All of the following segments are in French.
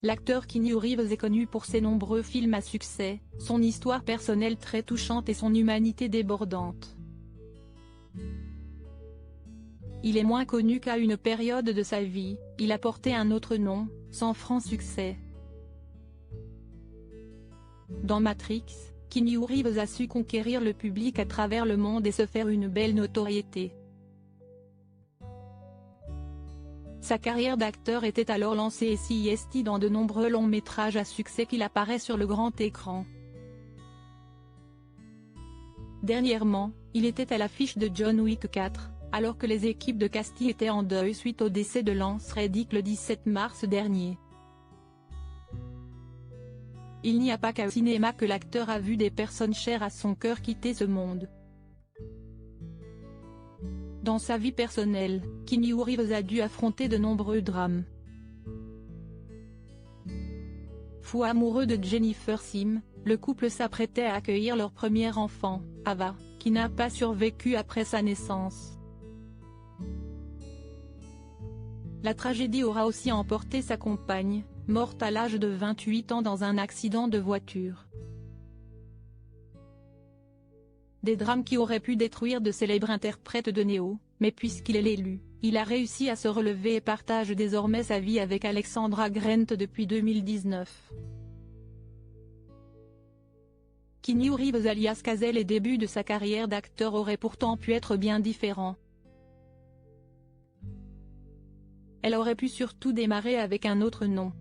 L'acteur Keanu Reeves est connu pour ses nombreux films à succès, son histoire personnelle très touchante et son humanité débordante. Il est moins connu qu'à une période de sa vie, il a porté un autre nom, sans franc succès. Dans Matrix, Keanu Reeves a su conquérir le public à travers le monde et se faire une belle notoriété. Sa carrière d'acteur était alors lancée et s'y investit dans de nombreux longs métrages à succès qu'il apparaît sur le grand écran. Dernièrement, il était à l'affiche de John Wick 4, alors que les équipes de casting étaient en deuil suite au décès de Lance Reddick le 17 mars dernier. Il n'y a pas qu'au cinéma que l'acteur a vu des personnes chères à son cœur quitter ce monde. Dans sa vie personnelle, Keanu Reeves a dû affronter de nombreux drames. Fou amoureux de Jennifer Sim, le couple s'apprêtait à accueillir leur premier enfant, Ava, qui n'a pas survécu après sa naissance. La tragédie aura aussi emporté sa compagne, morte à l'âge de 28 ans dans un accident de voiture. Des drames qui auraient pu détruire de célèbres interprètes de Neo, mais puisqu'il est l'élu, il a réussi à se relever et partage désormais sa vie avec Alexandra Grant depuis 2019. Keanu Reeves alias Cazale. Les débuts de sa carrière d'acteur auraient pourtant pu être bien différents. Elle aurait pu surtout démarrer avec un autre nom.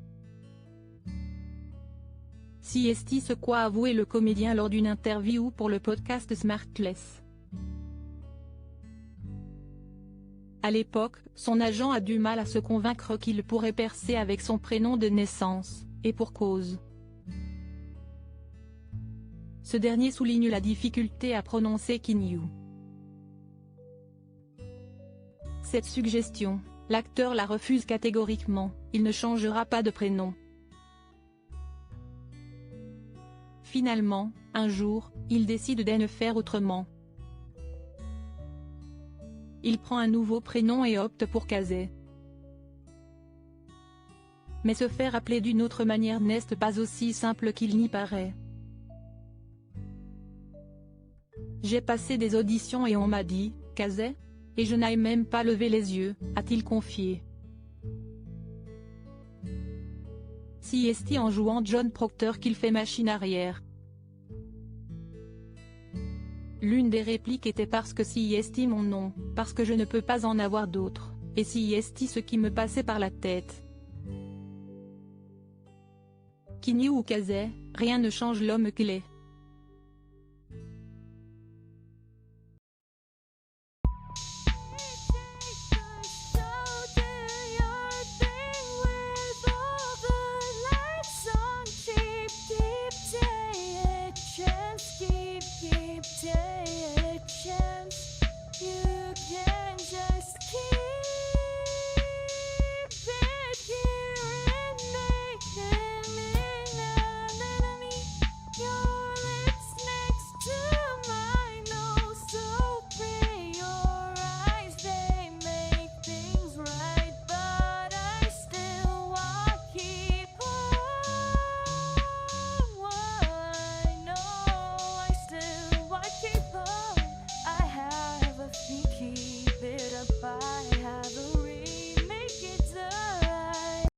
Si est ce quoi avoué le comédien lors d'une interview pour le podcast Smartless. À l'époque, son agent a du mal à se convaincre qu'il pourrait percer avec son prénom de naissance, et pour cause. Ce dernier souligne la difficulté à prononcer Keanu. Cette suggestion, l'acteur la refuse catégoriquement, il ne changera pas de prénom. Finalement, un jour, il décide de ne faire autrement. Il prend un nouveau prénom et opte pour Cazale. Mais se faire appeler d'une autre manière n'est pas aussi simple qu'il n'y paraît. J'ai passé des auditions et on m'a dit « Cazale ?» et je n'ai même pas levé les yeux, a-t-il confié. Si est en jouant John Proctor qu'il fait machine arrière. L'une des répliques était parce que si est mon nom, parce que je ne peux pas en avoir d'autre, et si est ce qui me passait par la tête. Keanu ou Cazale, rien ne change l'homme qu'il est.